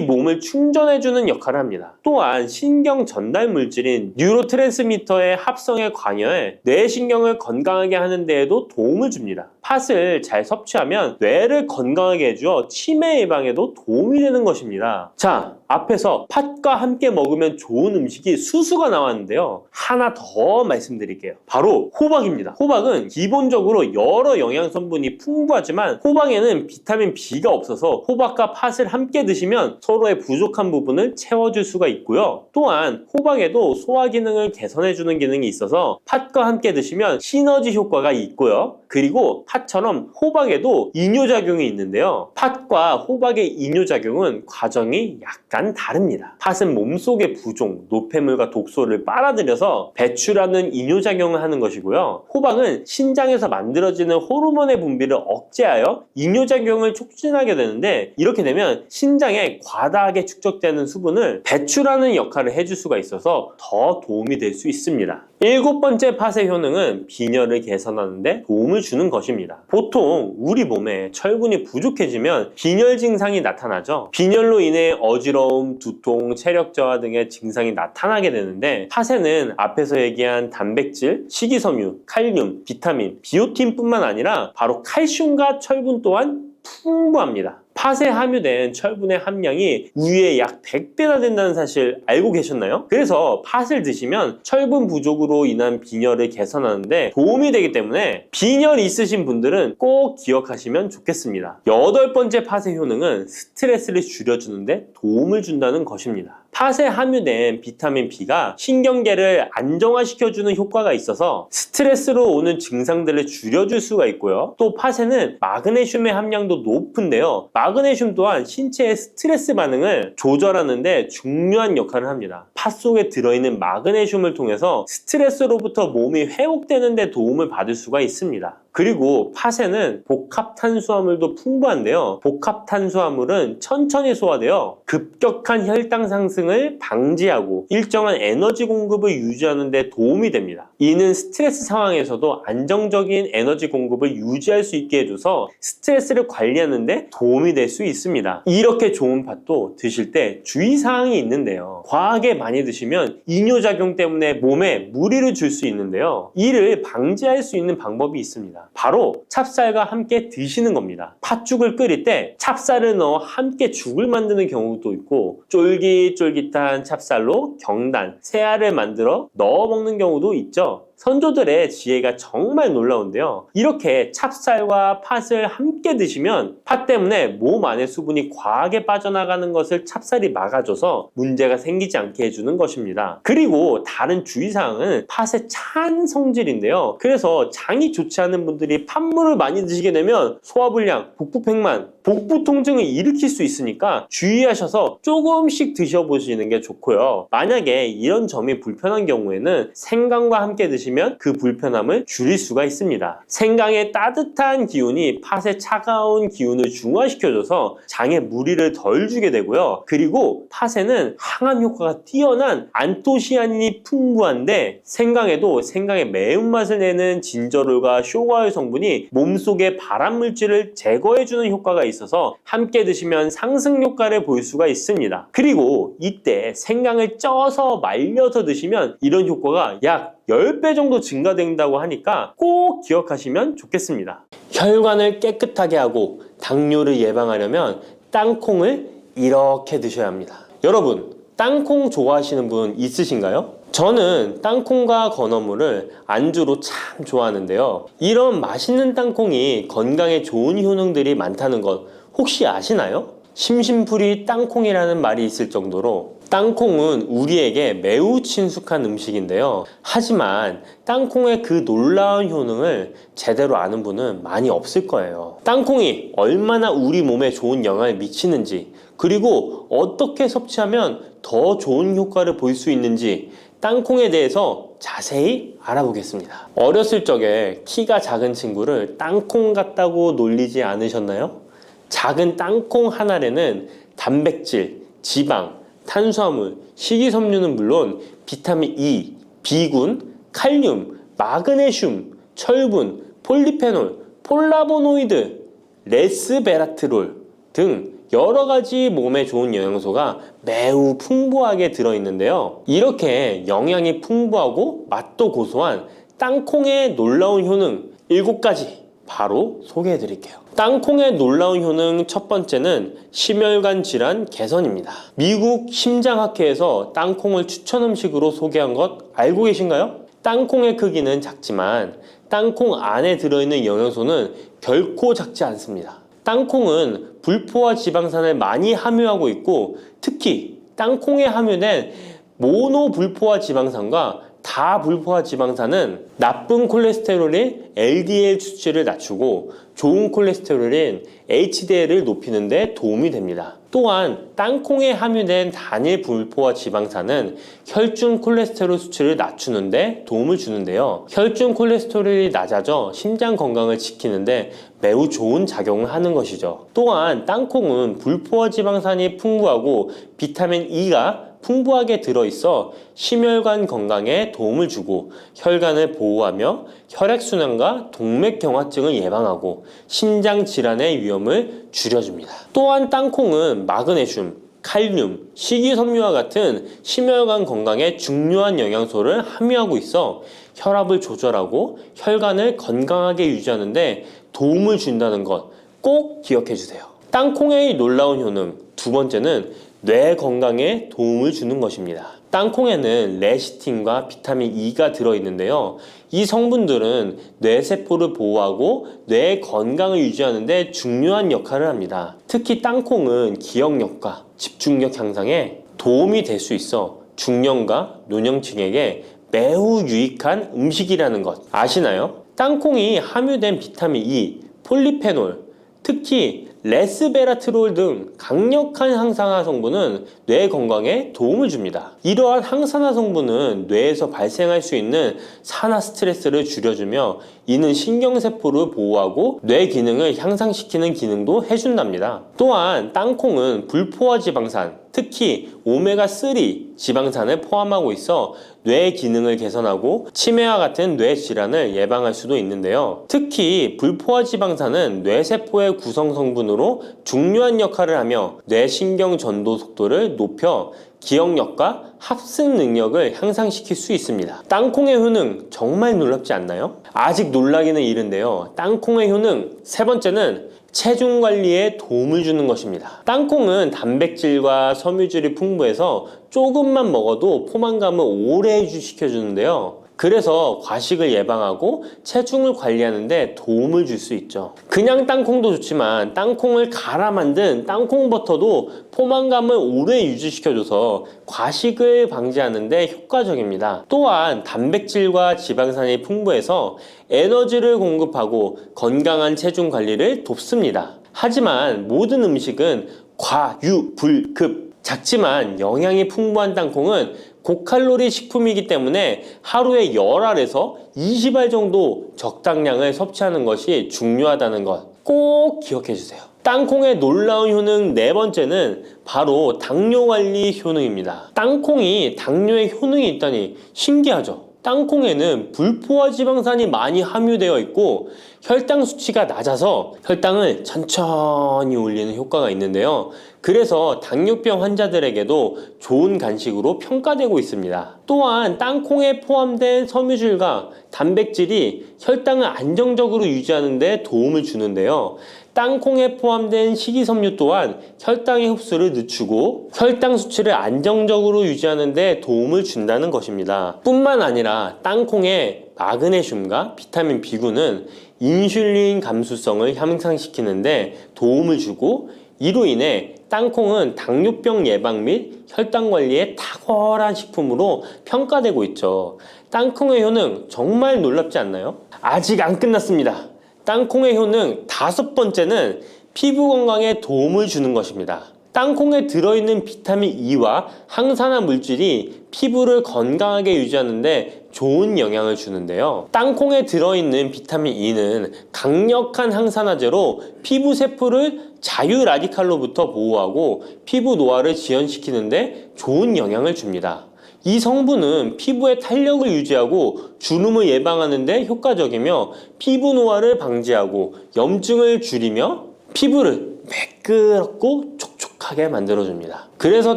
Speaker 1: 몸을 충전해주는 역할을 합니다. 또한 신경 전달 물질인 뉴로트랜스미터의 합성에 관여해 뇌신경을 건강하게 하는 데에도 도움을 줍니다. 팥을 잘 섭취하면 뇌를 건강하게 해주어 치매 예방에도 도움이 되는 것입니다. 자, 앞에서 팥과 함께 먹으면 좋은 음식이 수수가 나왔는데요. 하나 더 말씀드릴게요. 바로 호박입니다. 호박은 기본적으로 여러 영양 성분이 풍부하지만 호박에는 비타민 B가 없어서 호박과 팥을 함께 드시면 서로의 부족한 부분을 채워줄 수가 있고요. 또한 호박에도 소화 기능을 개선해주는 기능이 있어서 팥과 함께 드시면 시너지 효과가 있고요. 그리고 팥처럼 호박에도 이뇨작용이 있는데요. 팥과 호박의 이뇨작용은 과정이 약간 다릅니다. 팥은 몸속의 부종, 노폐물과 독소를 빨아들여서 배출하는 이뇨작용을 하는 것이고요. 호박은 신장에서 만들어지는 호르몬의 분비를 억제하여 이뇨작용을 촉진하게 되는데, 이렇게 되면 신장에 과다하게 축적되는 수분을 배출하는 역할을 해줄 수가 있어서 더 도움이 될 수 있습니다. 일곱 번째 팥의 효능은 빈혈을 개선하는 데 도움을 주는 것입니다. 보통 우리 몸에 철분이 부족해지면 빈혈 증상이 나타나죠. 빈혈로 인해 어지러움, 두통, 체력 저하 등의 증상이 나타나게 되는데, 팥에는 앞에서 얘기한 단백질, 식이섬유, 칼륨, 비타민, 비오틴뿐만 아니라 바로 칼슘과 철분 또한 풍부합니다. 팥에 함유된 철분의 함량이 우유의 약 100배나 된다는 사실 알고 계셨나요? 그래서 팥을 드시면 철분 부족으로 인한 빈혈을 개선하는데 도움이 되기 때문에 빈혈 있으신 분들은 꼭 기억하시면 좋겠습니다. 여덟 번째 팥의 효능은 스트레스를 줄여주는데 도움을 준다는 것입니다. 팥에 함유된 비타민 B가 신경계를 안정화시켜주는 효과가 있어서 스트레스로 오는 증상들을 줄여줄 수가 있고요. 또 팥에는 마그네슘의 함량도 높은데요. 마그네슘 또한 신체의 스트레스 반응을 조절하는 데 중요한 역할을 합니다. 팥 속에 들어있는 마그네슘을 통해서 스트레스로부터 몸이 회복되는 데 도움을 받을 수가 있습니다. 그리고 팥에는 복합 탄수화물도 풍부한데요. 복합 탄수화물은 천천히 소화되어 급격한 혈당 상승을 방지하고 일정한 에너지 공급을 유지하는 데 도움이 됩니다. 이는 스트레스 상황에서도 안정적인 에너지 공급을 유지할 수 있게 해줘서 스트레스를 관리하는 데 도움이 될 수 있습니다. 이렇게 좋은 팥도 드실 때 주의사항이 있는데요. 과하게 많이 드시면 이뇨작용 때문에 몸에 무리를 줄 수 있는데요. 이를 방지할 수 있는 방법이 있습니다. 바로 찹쌀과 함께 드시는 겁니다. 팥죽을 끓일 때 찹쌀을 넣어 함께 죽을 만드는 경우도 있고, 쫄깃쫄깃한 찹쌀로 경단, 새알을 만들어 넣어 먹는 경우도 있죠. 선조들의 지혜가 정말 놀라운데요. 이렇게 찹쌀과 팥을 함께 드시면 팥 때문에 몸 안에 수분이 과하게 빠져나가는 것을 찹쌀이 막아줘서 문제가 생기지 않게 해주는 것입니다. 그리고 다른 주의사항은 팥의 찬 성질인데요. 그래서 장이 좋지 않은 분들이 팥물을 많이 드시게 되면 소화불량, 복부팽만, 복부 통증을 일으킬 수 있으니까 주의하셔서 조금씩 드셔보시는 게 좋고요. 만약에 이런 점이 불편한 경우에는 생강과 함께 드시면 그 불편함을 줄일 수가 있습니다. 생강의 따뜻한 기운이 팥의 차가운 기운을 중화시켜줘서 장에 무리를 덜 주게 되고요. 그리고 팥에는 항암 효과가 뛰어난 안토시아닌이 풍부한데, 생강에도 생강의 매운맛을 내는 진저롤과 쇼가올 성분이 몸속의 발암물질을 제거해주는 효과가 있어서 함께 드시면 상승 효과를 볼 수가 있습니다. 그리고 이때 생강을 쪄서 말려서 드시면 이런 효과가 약 10배 정도 증가된다고 하니까 꼭 기억하시면 좋겠습니다. 혈관을 깨끗하게 하고 당뇨를 예방하려면 땅콩을 이렇게 드셔야 합니다. 여러분, 땅콩 좋아하시는 분 있으신가요? 저는 땅콩과 건어물을 안주로 참 좋아하는데요. 이런 맛있는 땅콩이 건강에 좋은 효능들이 많다는 것 혹시 아시나요? 심심풀이 땅콩이라는 말이 있을 정도로 땅콩은 우리에게 매우 친숙한 음식인데요. 하지만 땅콩의 그 놀라운 효능을 제대로 아는 분은 많이 없을 거예요. 땅콩이 얼마나 우리 몸에 좋은 영향을 미치는지, 그리고 어떻게 섭취하면 더 좋은 효과를 볼 수 있는지 땅콩에 대해서 자세히 알아보겠습니다. 어렸을 적에 키가 작은 친구를 땅콩 같다고 놀리지 않으셨나요? 작은 땅콩 한 알에는 단백질, 지방, 탄수화물, 식이섬유는 물론 비타민 E, B군, 칼륨, 마그네슘, 철분, 폴리페놀, 폴라보노이드, 레스베라트롤 등 여러 가지 몸에 좋은 영양소가 매우 풍부하게 들어있는데요. 이렇게 영양이 풍부하고 맛도 고소한 땅콩의 놀라운 효능 7가지 바로 소개해 드릴게요. 땅콩의 놀라운 효능 첫 번째는 심혈관 질환 개선입니다. 미국 심장학회에서 땅콩을 추천 음식으로 소개한 것 알고 계신가요? 땅콩의 크기는 작지만 땅콩 안에 들어있는 영양소는 결코 작지 않습니다. 땅콩은 불포화 지방산을 많이 함유하고 있고, 특히 땅콩에 함유된 모노불포화 지방산과 다불포화 지방산은 나쁜 콜레스테롤인 LDL 수치를 낮추고 좋은 콜레스테롤인 HDL을 높이는 데 도움이 됩니다. 또한 땅콩에 함유된 단일 불포화 지방산은 혈중 콜레스테롤 수치를 낮추는 데 도움을 주는데요. 혈중 콜레스테롤이 낮아져 심장 건강을 지키는데 매우 좋은 작용을 하는 것이죠. 또한 땅콩은 불포화 지방산이 풍부하고 비타민 E가 풍부하게 들어있어 심혈관 건강에 도움을 주고 혈관을 보호하며 혈액순환과 동맥경화증을 예방하고 심장 질환의 위험을 줄여줍니다. 또한 땅콩은 마그네슘, 칼륨, 식이섬유와 같은 심혈관 건강에 중요한 영양소를 함유하고 있어 혈압을 조절하고 혈관을 건강하게 유지하는 데 도움을 준다는 것 꼭 기억해 주세요. 땅콩의 놀라운 효능 두 번째는 뇌 건강에 도움을 주는 것입니다. 땅콩에는 레시틴과 비타민 E가 들어있는데요. 이 성분들은 뇌세포를 보호하고 뇌 건강을 유지하는 데 중요한 역할을 합니다. 특히 땅콩은 기억력과 집중력 향상에 도움이 될 수 있어 중년과 노년층에게 매우 유익한 음식이라는 것 아시나요? 땅콩이 함유된 비타민 E, 폴리페놀, 특히 레스베라트롤 등 강력한 항산화 성분은 뇌 건강에 도움을 줍니다. 이러한 항산화 성분은 뇌에서 발생할 수 있는 산화 스트레스를 줄여주며 이는 신경세포를 보호하고 뇌 기능을 향상시키는 기능도 해준답니다. 또한 땅콩은 불포화 지방산, 특히 오메가3 지방산을 포함하고 있어 뇌 기능을 개선하고 치매와 같은 뇌 질환을 예방할 수도 있는데요. 특히 불포화 지방산은 뇌세포의 구성 성분으로 중요한 역할을 하며 뇌신경 전도 속도를 높여 기억력과 합승 능력을 향상시킬 수 있습니다. 땅콩의 효능 정말 놀랍지 않나요? 아직 놀라기는 이른데요. 땅콩의 효능 세 번째는 체중 관리에 도움을 주는 것입니다. 땅콩은 단백질과 섬유질이 풍부해서 조금만 먹어도 포만감을 오래 유지시켜주는데요. 그래서 과식을 예방하고 체중을 관리하는 데 도움을 줄 수 있죠. 그냥 땅콩도 좋지만 땅콩을 갈아 만든 땅콩 버터도 포만감을 오래 유지시켜줘서 과식을 방지하는 데 효과적입니다. 또한 단백질과 지방산이 풍부해서 에너지를 공급하고 건강한 체중 관리를 돕습니다. 하지만 모든 음식은 과유불급, 작지만 영양이 풍부한 땅콩은 고칼로리 식품이기 때문에 하루에 10알에서 20알 정도 적당량을 섭취하는 것이 중요하다는 것 꼭 기억해 주세요. 땅콩의 놀라운 효능 네 번째는 바로 당뇨 관리 효능입니다. 땅콩이 당뇨에 효능이 있다니 신기하죠? 땅콩에는 불포화 지방산이 많이 함유되어 있고 혈당 수치가 낮아서 혈당을 천천히 올리는 효과가 있는데요. 그래서 당뇨병 환자들에게도 좋은 간식으로 평가되고 있습니다. 또한 땅콩에 포함된 섬유질과 단백질이 혈당을 안정적으로 유지하는 데 도움을 주는데요. 땅콩에 포함된 식이섬유 또한 혈당의 흡수를 늦추고 혈당 수치를 안정적으로 유지하는 데 도움을 준다는 것입니다. 뿐만 아니라 땅콩의 마그네슘과 비타민 B9는 인슐린 감수성을 향상시키는데 도움을 주고, 이로 인해 땅콩은 당뇨병 예방 및 혈당 관리에 탁월한 식품으로 평가되고 있죠. 땅콩의 효능 정말 놀랍지 않나요? 아직 안 끝났습니다. 땅콩의 효능 5번째는 피부 건강에 도움을 주는 것입니다. 땅콩에 들어있는 비타민 E와 항산화 물질이 피부를 건강하게 유지하는 데 좋은 영향을 주는데요. 땅콩에 들어있는 비타민 E는 강력한 항산화제로 피부 세포를 자유 라디칼로부터 보호하고 피부 노화를 지연시키는 데 좋은 영향을 줍니다. 이 성분은 피부의 탄력을 유지하고 주름을 예방하는 데 효과적이며 피부 노화를 방지하고 염증을 줄이며 피부를 매끄럽고 촉촉하게 만들어줍니다. 그래서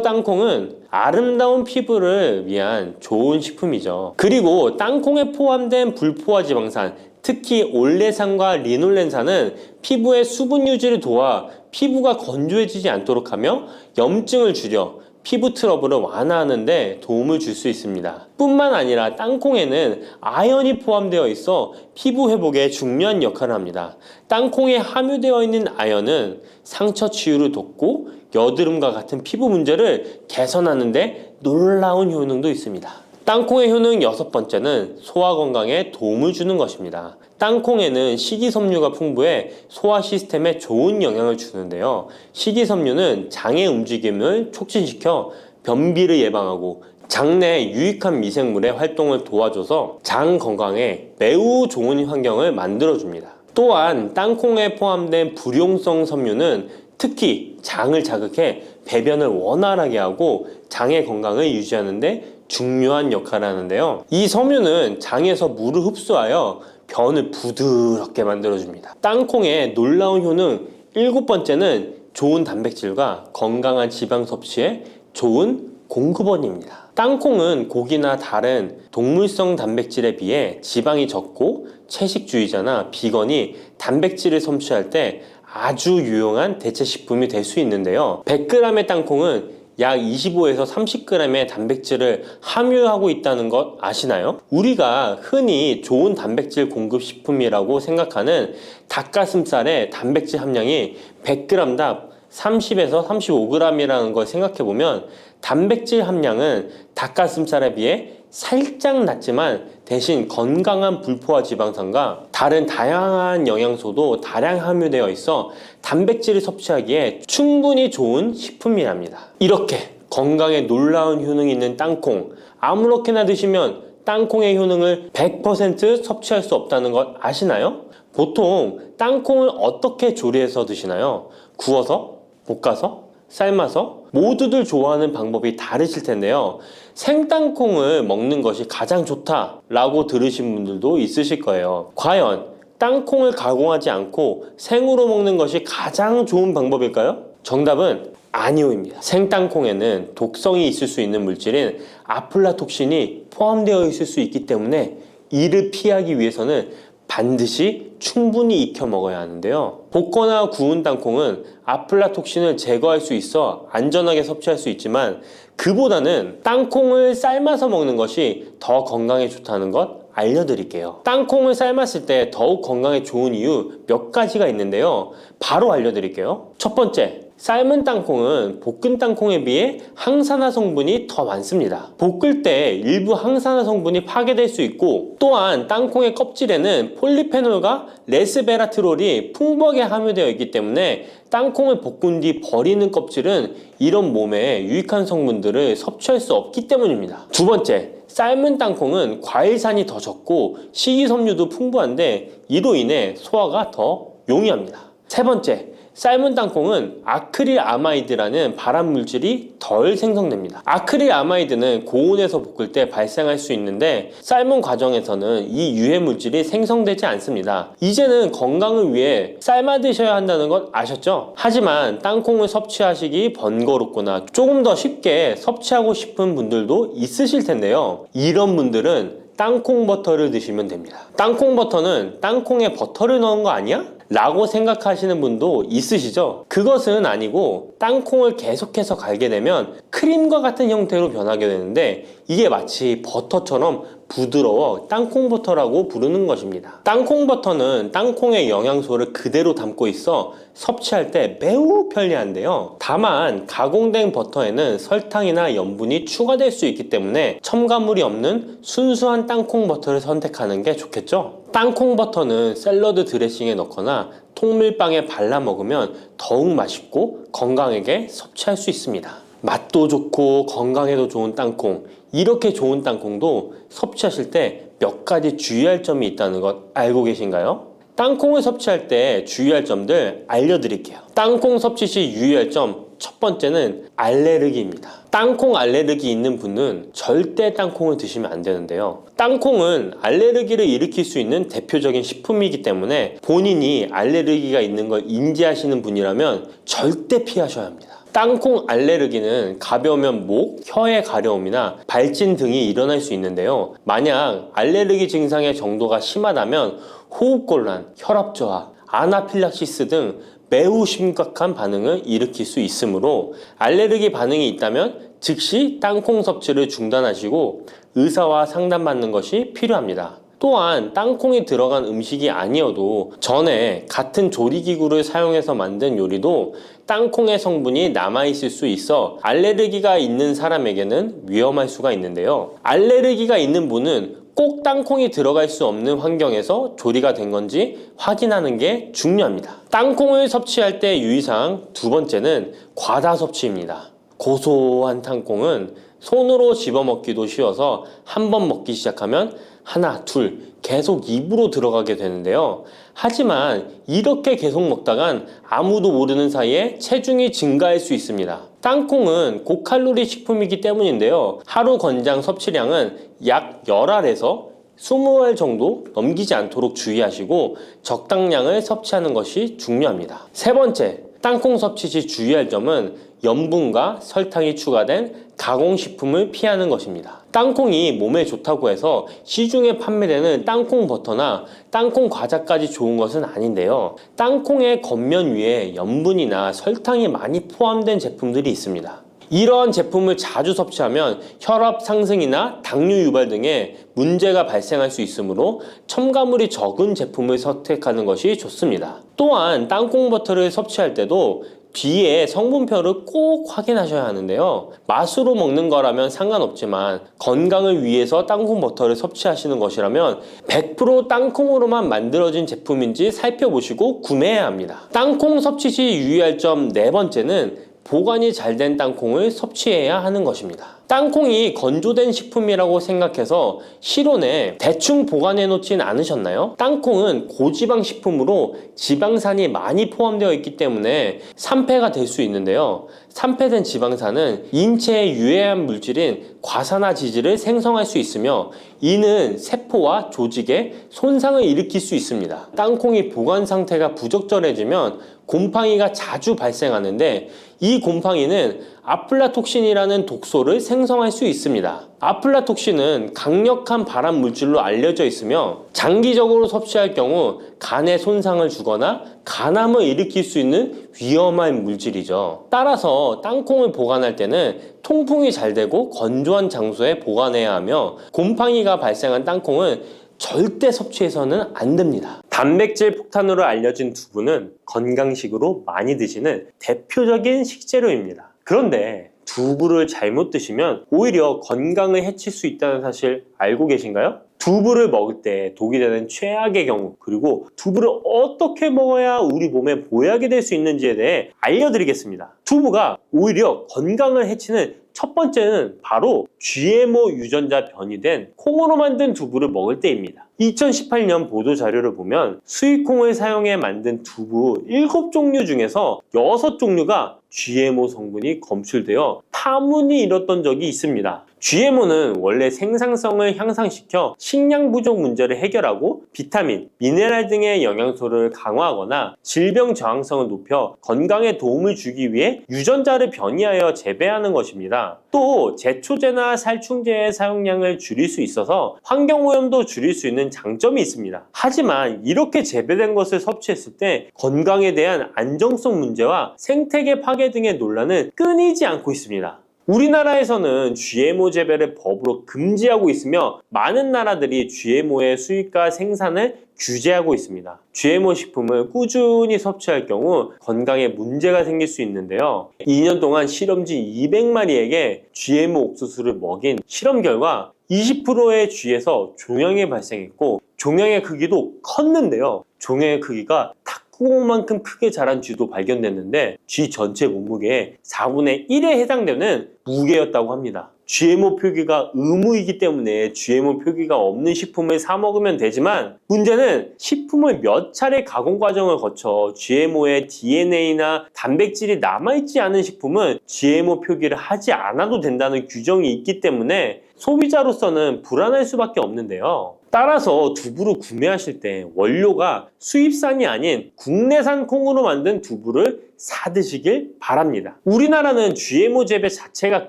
Speaker 1: 땅콩은 아름다운 피부를 위한 좋은 식품이죠. 그리고 땅콩에 포함된 불포화 지방산, 특히 올레산과 리놀렌산은 피부의 수분 유지를 도와 피부가 건조해지지 않도록 하며 염증을 줄여 피부 트러블을 완화하는 데 도움을 줄 수 있습니다. 뿐만 아니라 땅콩에는 아연이 포함되어 있어 피부 회복에 중요한 역할을 합니다. 땅콩에 함유되어 있는 아연은 상처 치유를 돕고 여드름과 같은 피부 문제를 개선하는 데 놀라운 효능도 있습니다. 땅콩의 효능 6번째는 소화 건강에 도움을 주는 것입니다. 땅콩에는 식이섬유가 풍부해 소화 시스템에 좋은 영향을 주는데요. 식이섬유는 장의 움직임을 촉진시켜 변비를 예방하고 장내 유익한 미생물의 활동을 도와줘서 장 건강에 매우 좋은 환경을 만들어줍니다. 또한 땅콩에 포함된 불용성 섬유는 특히 장을 자극해 배변을 원활하게 하고 장의 건강을 유지하는 데 중요한 역할을 하는데요. 이 섬유는 장에서 물을 흡수하여 변을 부드럽게 만들어줍니다. 땅콩의 놀라운 효능 7번째는 좋은 단백질과 건강한 지방 섭취에 좋은 공급원입니다. 땅콩은 고기나 다른 동물성 단백질에 비해 지방이 적고 채식주의자나 비건이 단백질을 섭취할 때 아주 유용한 대체 식품이 될 수 있는데요. 100g의 땅콩은 약 25에서 30g의 단백질을 함유하고 있다는 것 아시나요? 우리가 흔히 좋은 단백질 공급 식품이라고 생각하는 닭가슴살의 단백질 함량이 100g당 30에서 35g이라는 걸 생각해보면 단백질 함량은 닭가슴살에 비해 살짝 낮지만 대신 건강한 불포화 지방산과 다른 다양한 영양소도 다량 함유되어 있어 단백질을 섭취하기에 충분히 좋은 식품이랍니다. 이렇게 건강에 놀라운 효능이 있는 땅콩, 아무렇게나 드시면 땅콩의 효능을 100% 섭취할 수 없다는 것 아시나요? 보통 땅콩을 어떻게 조리해서 드시나요? 구워서? 볶아서? 삶아서? 모두들 좋아하는 방법이 다르실 텐데요. 생땅콩을 먹는 것이 가장 좋다라고 들으신 분들도 있으실 거예요. 과연 땅콩을 가공하지 않고 생으로 먹는 것이 가장 좋은 방법일까요? 정답은 아니오입니다. 생땅콩에는 독성이 있을 수 있는 물질인 아플라톡신이 포함되어 있을 수 있기 때문에 이를 피하기 위해서는 반드시 충분히 익혀 먹어야 하는데요. 볶거나 구운 땅콩은 아플라톡신을 제거할 수 있어 안전하게 섭취할 수 있지만 그보다는 땅콩을 삶아서 먹는 것이 더 건강에 좋다는 것 알려드릴게요. 땅콩을 삶았을 때 더욱 건강에 좋은 이유 몇 가지가 있는데요. 바로 알려드릴게요. 첫 번째, 삶은 땅콩은 볶은 땅콩에 비해 항산화 성분이 더 많습니다. 볶을 때 일부 항산화 성분이 파괴될 수 있고, 또한 땅콩의 껍질에는 폴리페놀과 레스베라트롤이 풍부하게 함유되어 있기 때문에 땅콩을 볶은 뒤 버리는 껍질은 이런 몸에 유익한 성분들을 섭취할 수 없기 때문입니다. 두 번째, 삶은 땅콩은 과일산이 더 적고 식이섬유도 풍부한데 이로 인해 소화가 더 용이합니다. 세 번째, 삶은 땅콩은 아크릴아마이드라는 발암물질이 덜 생성됩니다. 아크릴아마이드는 고온에서 볶을 때 발생할 수 있는데 삶은 과정에서는 이 유해물질이 생성되지 않습니다. 이제는 건강을 위해 삶아 드셔야 한다는 것 아셨죠? 하지만 땅콩을 섭취하시기 번거롭거나 조금 더 쉽게 섭취하고 싶은 분들도 있으실 텐데요. 이런 분들은 땅콩 버터를 드시면 됩니다. 땅콩 버터는 땅콩에 버터를 넣은 거 아니야? 라고 생각하시는 분도 있으시죠? 그것은 아니고 땅콩을 계속해서 갈게 되면 크림과 같은 형태로 변하게 되는데 이게 마치 버터처럼 부드러워 땅콩버터라고 부르는 것입니다. 땅콩버터는 땅콩의 영양소를 그대로 담고 있어 섭취할 때 매우 편리한데요. 다만 가공된 버터에는 설탕이나 염분이 추가될 수 있기 때문에 첨가물이 없는 순수한 땅콩버터를 선택하는 게 좋겠죠? 땅콩버터는 샐러드 드레싱에 넣거나 통밀빵에 발라 먹으면 더욱 맛있고 건강하게 섭취할 수 있습니다. 맛도 좋고 건강에도 좋은 땅콩, 이렇게 좋은 땅콩도 섭취하실 때 몇 가지 주의할 점이 있다는 것 알고 계신가요? 땅콩을 섭취할 때 주의할 점들 알려드릴게요. 땅콩 섭취 시 유의할 점 첫 번째는 알레르기입니다. 땅콩 알레르기 있는 분은 절대 땅콩을 드시면 안 되는데요. 땅콩은 알레르기를 일으킬 수 있는 대표적인 식품이기 때문에 본인이 알레르기가 있는 걸 인지하시는 분이라면 절대 피하셔야 합니다. 땅콩 알레르기는 가벼우면 목, 혀의 가려움이나 발진 등이 일어날 수 있는데요. 만약 알레르기 증상의 정도가 심하다면 호흡곤란, 혈압저하, 아나필락시스 등 매우 심각한 반응을 일으킬 수 있으므로 알레르기 반응이 있다면 즉시 땅콩 섭취를 중단하시고 의사와 상담받는 것이 필요합니다. 또한 땅콩이 들어간 음식이 아니어도 전에 같은 조리기구를 사용해서 만든 요리도 땅콩의 성분이 남아있을 수 있어 알레르기가 있는 사람에게는 위험할 수가 있는데요. 알레르기가 있는 분은 꼭 땅콩이 들어갈 수 없는 환경에서 조리가 된 건지 확인하는 게 중요합니다. 땅콩을 섭취할 때 유의사항 두 번째는 과다 섭취입니다. 고소한 땅콩은 손으로 집어먹기도 쉬워서 한 번 먹기 시작하면 하나, 둘 계속 입으로 들어가게 되는데요. 하지만 이렇게 계속 먹다간 아무도 모르는 사이에 체중이 증가할 수 있습니다. 땅콩은 고칼로리 식품이기 때문인데요. 하루 권장 섭취량은 약 10알에서 20알 정도 넘기지 않도록 주의하시고 적당량을 섭취하는 것이 중요합니다. 세 번째, 땅콩 섭취 시 주의할 점은 염분과 설탕이 추가된 가공식품을 피하는 것입니다. 땅콩이 몸에 좋다고 해서 시중에 판매되는 땅콩 버터나 땅콩 과자까지 좋은 것은 아닌데요. 땅콩의 겉면 위에 염분이나 설탕이 많이 포함된 제품들이 있습니다. 이러한 제품을 자주 섭취하면 혈압 상승이나 당뇨 유발 등의 문제가 발생할 수 있으므로 첨가물이 적은 제품을 선택하는 것이 좋습니다. 또한 땅콩 버터를 섭취할 때도 뒤에 성분표를 꼭 확인하셔야 하는데요. 맛으로 먹는 거라면 상관없지만 건강을 위해서 땅콩 버터를 섭취하시는 것이라면 100% 땅콩으로만 만들어진 제품인지 살펴보시고 구매해야 합니다. 땅콩 섭취 시 유의할 점 네 번째는 보관이 잘 된 땅콩을 섭취해야 하는 것입니다. 땅콩이 건조된 식품이라고 생각해서 실온에 대충 보관해 놓진 않으셨나요? 땅콩은 고지방 식품으로 지방산이 많이 포함되어 있기 때문에 산패가 될 수 있는데요. 산패된 지방산은 인체에 유해한 물질인 과산화지질을 생성할 수 있으며 이는 세포와 조직에 손상을 일으킬 수 있습니다. 땅콩이 보관 상태가 부적절해지면 곰팡이가 자주 발생하는데 이 곰팡이는 아플라톡신이라는 독소를 생성할 수 있습니다. 아플라톡신은 강력한 발암 물질로 알려져 있으며 장기적으로 섭취할 경우 간에 손상을 주거나 간암을 일으킬 수 있는 위험한 물질이죠. 따라서 땅콩을 보관할 때는 통풍이 잘 되고 건조한 장소에 보관해야 하며 곰팡이가 발생한 땅콩은 절대 섭취해서는 안 됩니다. 단백질 폭탄으로 알려진 두부는 건강식으로 많이 드시는 대표적인 식재료입니다. 그런데 두부를 잘못 드시면 오히려 건강을 해칠 수 있다는 사실 알고 계신가요? 두부를 먹을 때 독이 되는 최악의 경우, 그리고 두부를 어떻게 먹어야 우리 몸에 보약이 될 수 있는지에 대해 알려드리겠습니다. 두부가 오히려 건강을 해치는 첫 번째는 바로 GMO 유전자 변이된 콩으로 만든 두부를 먹을 때입니다. 2018년 보도자료를 보면 수입콩을 사용해 만든 두부 7종류 중에서 6종류가 GMO 성분이 검출되어 파문이 일었던 적이 있습니다. GMO는 원래 생산성을 향상시켜 식량 부족 문제를 해결하고 비타민, 미네랄 등의 영양소를 강화하거나 질병 저항성을 높여 건강에 도움을 주기 위해 유전자를 변이하여 재배하는 것입니다. 또 제초제나 살충제의 사용량을 줄일 수 있어서 환경오염도 줄일 수 있는 장점이 있습니다. 하지만 이렇게 재배된 것을 섭취했을 때 건강에 대한 안정성 문제와 생태계 파괴 등의 논란은 끊이지 않고 있습니다. 우리나라에서는 GMO 재배를 법으로 금지하고 있으며 많은 나라들이 GMO의 수입과 생산을 규제하고 있습니다. GMO 식품을 꾸준히 섭취할 경우 건강에 문제가 생길 수 있는데요. 2년 동안 실험지 200마리에게 GMO 옥수수를 먹인 실험 결과 20%의 쥐에서 종양이 발생했고 종양의 크기도 컸는데요. 종양의 크기가 탁구공만큼 크게 자란 쥐도 발견됐는데 쥐 전체 몸무게의 4분의 1에 해당되는 무게였다고 합니다. GMO 표기가 의무이기 때문에 GMO 표기가 없는 식품을 사 먹으면 되지만 문제는 식품을 몇 차례 가공 과정을 거쳐 GMO의 DNA나 단백질이 남아있지 않은 식품은 GMO 표기를 하지 않아도 된다는 규정이 있기 때문에 소비자로서는 불안할 수밖에 없는데요. 따라서 두부를 구매하실 때 원료가 수입산이 아닌 국내산 콩으로 만든 두부를 사 드시길 바랍니다. 우리나라는 GMO 재배 자체가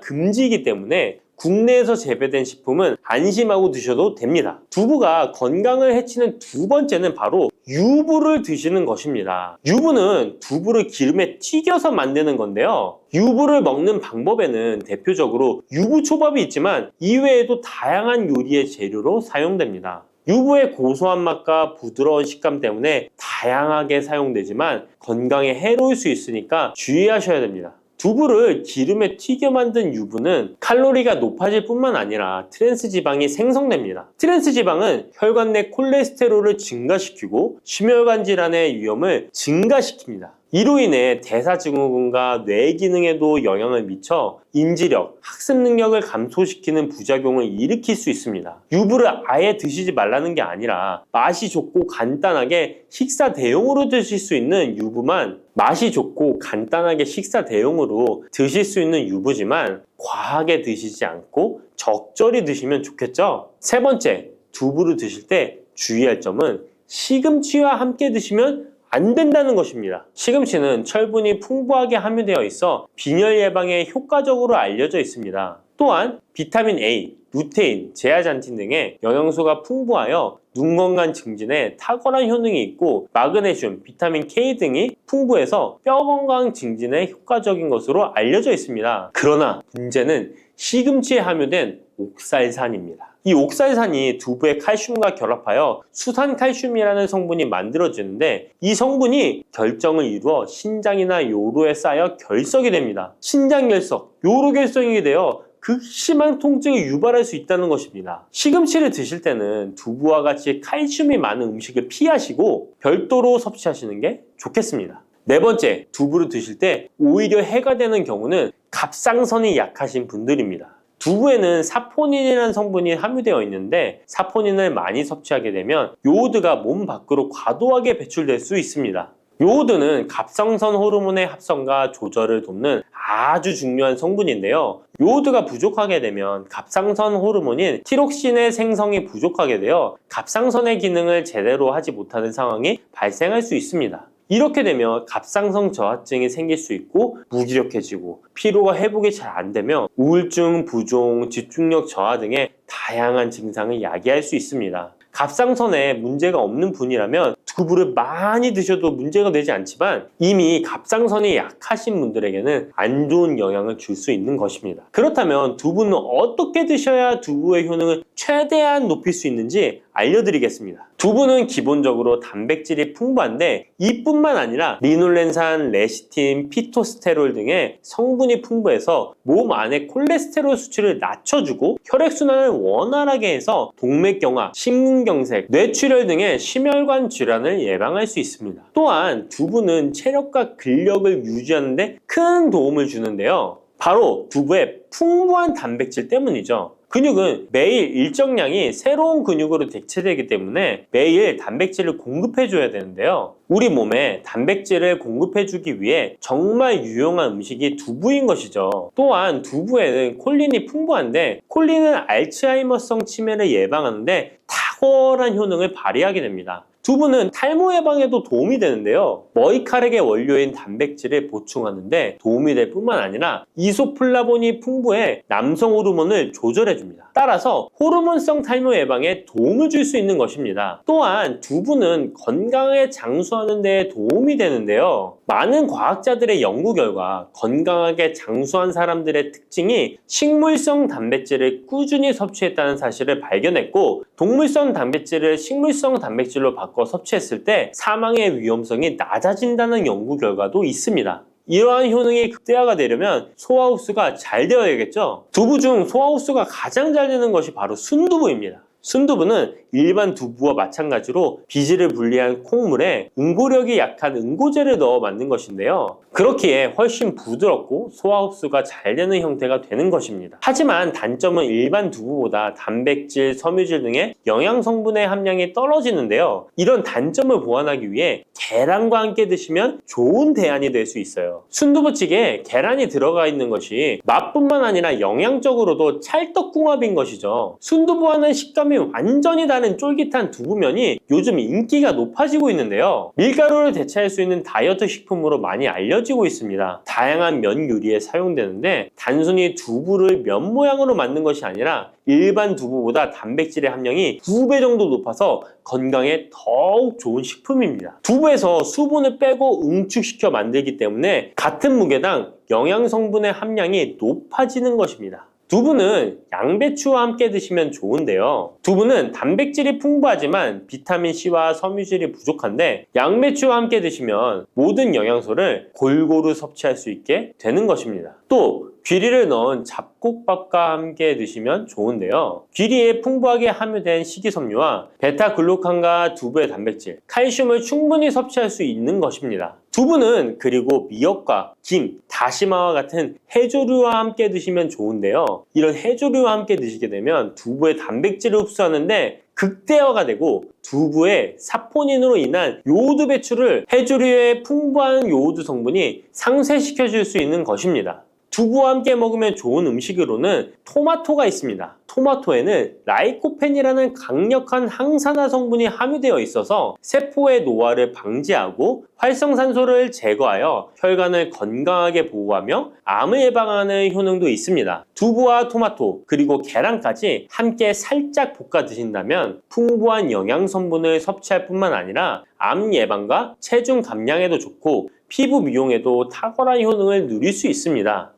Speaker 1: 금지이기 때문에 국내에서 재배된 식품은 안심하고 드셔도 됩니다. 두부가 건강을 해치는 두 번째는 바로 유부를 드시는 것입니다. 유부는 두부를 기름에 튀겨서 만드는 건데요. 유부를 먹는 방법에는 대표적으로 유부초밥이 있지만 이외에도 다양한 요리의 재료로 사용됩니다. 유부의 고소한 맛과 부드러운 식감 때문에 다양하게 사용되지만 건강에 해로울 수 있으니까 주의하셔야 됩니다. 두부를 기름에 튀겨 만든 유부는 칼로리가 높아질 뿐만 아니라 트랜스 지방이 생성됩니다. 트랜스 지방은 혈관 내 콜레스테롤을 증가시키고 심혈관 질환의 위험을 증가시킵니다. 이로 인해 대사증후군과 뇌 기능에도 영향을 미쳐 인지력, 학습 능력을 감소시키는 부작용을 일으킬 수 있습니다. 유부를 아예 드시지 말라는 게 아니라 맛이 좋고 간단하게 식사 대용으로 드실 수 있는 유부만 맛이 좋고 간단하게 식사 대용으로 드실 수 있는 유부지만 과하게 드시지 않고 적절히 드시면 좋겠죠? 세 번째, 두부를 드실 때 주의할 점은 시금치와 함께 드시면 안 된다는 것입니다. 시금치는 철분이 풍부하게 함유되어 있어 빈혈 예방에 효과적으로 알려져 있습니다. 또한 비타민 A, 루테인, 제아잔틴 등의 영양소가 풍부하여 눈 건강 증진에 탁월한 효능이 있고 마그네슘, 비타민 K 등이 풍부해서 뼈 건강 증진에 효과적인 것으로 알려져 있습니다. 그러나 문제는 시금치에 함유된 옥살산입니다. 이 옥살산이 두부의 칼슘과 결합하여 수산칼슘이라는 성분이 만들어지는데 이 성분이 결정을 이루어 신장이나 요로에 쌓여 결석이 됩니다. 신장결석, 요로결석이 되어 극심한 통증을 유발할 수 있다는 것입니다. 시금치를 드실 때는 두부와 같이 칼슘이 많은 음식을 피하시고 별도로 섭취하시는 게 좋겠습니다. 네 번째, 두부를 드실 때 오히려 해가 되는 경우는 갑상선이 약하신 분들입니다. 두부에는 사포닌이라는 성분이 함유되어 있는데 사포닌을 많이 섭취하게 되면 요오드가 몸 밖으로 과도하게 배출될 수 있습니다. 요오드는 갑상선 호르몬의 합성과 조절을 돕는 아주 중요한 성분인데요. 요오드가 부족하게 되면 갑상선 호르몬인 티록신의 생성이 부족하게 되어 갑상선의 기능을 제대로 하지 못하는 상황이 발생할 수 있습니다. 이렇게 되면 갑상선 저하증이 생길 수 있고 무기력해지고 피로가 회복이 잘 안 되면 우울증, 부종, 집중력 저하 등의 다양한 증상을 야기할 수 있습니다. 갑상선에 문제가 없는 분이라면 두부를 많이 드셔도 문제가 되지 않지만 이미 갑상선이 약하신 분들에게는 안 좋은 영향을 줄 수 있는 것입니다. 그렇다면 두부는 어떻게 드셔야 두부의 효능을 최대한 높일 수 있는지 알려드리겠습니다. 두부는 기본적으로 단백질이 풍부한데 이뿐만 아니라 리놀렌산, 레시틴, 피토스테롤 등의 성분이 풍부해서 몸 안의 콜레스테롤 수치를 낮춰주고 혈액순환을 원활하게 해서 동맥경화, 심근경색, 뇌출혈 등의 심혈관 질환을 예방할 수 있습니다. 또한 두부는 체력과 근력을 유지하는 데 큰 도움을 주는데요. 바로 두부의 풍부한 단백질 때문이죠. 근육은 매일 일정량이 새로운 근육으로 대체되기 때문에 매일 단백질을 공급해줘야 되는데요. 우리 몸에 단백질을 공급해주기 위해 정말 유용한 음식이 두부인 것이죠. 또한 두부에는 콜린이 풍부한데 콜린은 알츠하이머성 치매를 예방하는데 탁월한 효능을 발휘하게 됩니다. 두부는 탈모 예방에도 도움이 되는데요. 머리카락의 원료인 단백질을 보충하는데 도움이 될 뿐만 아니라 이소플라본이 풍부해 남성 호르몬을 조절해줍니다. 따라서 호르몬성 탈모 예방에 도움을 줄 수 있는 것입니다. 또한 두부는 건강하게 장수하는 데 도움이 되는데요. 많은 과학자들의 연구 결과 건강하게 장수한 사람들의 특징이 식물성 단백질을 꾸준히 섭취했다는 사실을 발견했고, 동물성 단백질을 식물성 단백질로 바꿔 섭취했을 때 사망의 위험성이 낮아진다는 연구 결과도 있습니다. 이러한 효능이 극대화가 되려면 소화 흡수가 잘 되어야겠죠. 두부 중 소화 흡수가 가장 잘 되는 것이 바로 순두부입니다. 순두부는 일반 두부와 마찬가지로 비질을 분리한 콩물에 응고력이 약한 응고제를 넣어 만든 것인데요. 그렇기에 훨씬 부드럽고 소화 흡수가 잘 되는 형태가 되는 것입니다. 하지만 단점은 일반 두부보다 단백질, 섬유질 등의 영양 성분의 함량이 떨어지는데요. 이런 단점을 보완하기 위해 계란과 함께 드시면 좋은 대안이 될 수 있어요. 순두부찌개에 계란이 들어가 있는 것이 맛뿐만 아니라 영양적으로도 찰떡궁합인 것이죠. 순두부와는 식감이 완전히 다른 쫄깃한 두부면이 요즘 인기가 높아지고 있는데요. 밀가루를 대체할 수 있는 다이어트 식품으로 많이 알려지고 있습니다. 다양한 면 요리에 사용되는데 단순히 두부를 면 모양으로 만든 것이 아니라 일반 두부보다 단백질의 함량이 2배 정도 높아서 건강에 더욱 좋은 식품입니다. 두부에서 수분을 빼고 응축시켜 만들기 때문에 같은 무게당 영양 성분의 함량이 높아지는 것입니다. 두부는 양배추와 함께 드시면 좋은데요. 두부는 단백질이 풍부하지만 비타민C와 섬유질이 부족한데 양배추와 함께 드시면 모든 영양소를 골고루 섭취할 수 있게 되는 것입니다. 또 귀리를 넣은 잡곡밥과 함께 드시면 좋은데요. 귀리에 풍부하게 함유된 식이섬유와 베타글루칸과 두부의 단백질, 칼슘을 충분히 섭취할 수 있는 것입니다. 두부는 그리고 미역과 김, 다시마와 같은 해조류와 함께 드시면 좋은데요. 이런 해조류와 함께 드시게 되면 두부의 단백질을 흡수하는데 극대화가 되고 두부의 사포닌으로 인한 요오드 배출을 해조류의 풍부한 요오드 성분이 상쇄시켜 줄 수 있는 것입니다. 두부와 함께 먹으면 좋은 음식으로는 토마토가 있습니다. 토마토에는 라이코펜이라는 강력한 항산화 성분이 함유되어 있어서 세포의 노화를 방지하고 활성산소를 제거하여 혈관을 건강하게 보호하며 암을 예방하는 효능도 있습니다. 두부와 토마토 그리고 계란까지 함께 살짝 볶아 드신다면 풍부한 영양 성분을 섭취할 뿐만 아니라 암 예방과 체중 감량에도 좋고 피부 미용에도 탁월한 효능을 누릴 수 있습니다.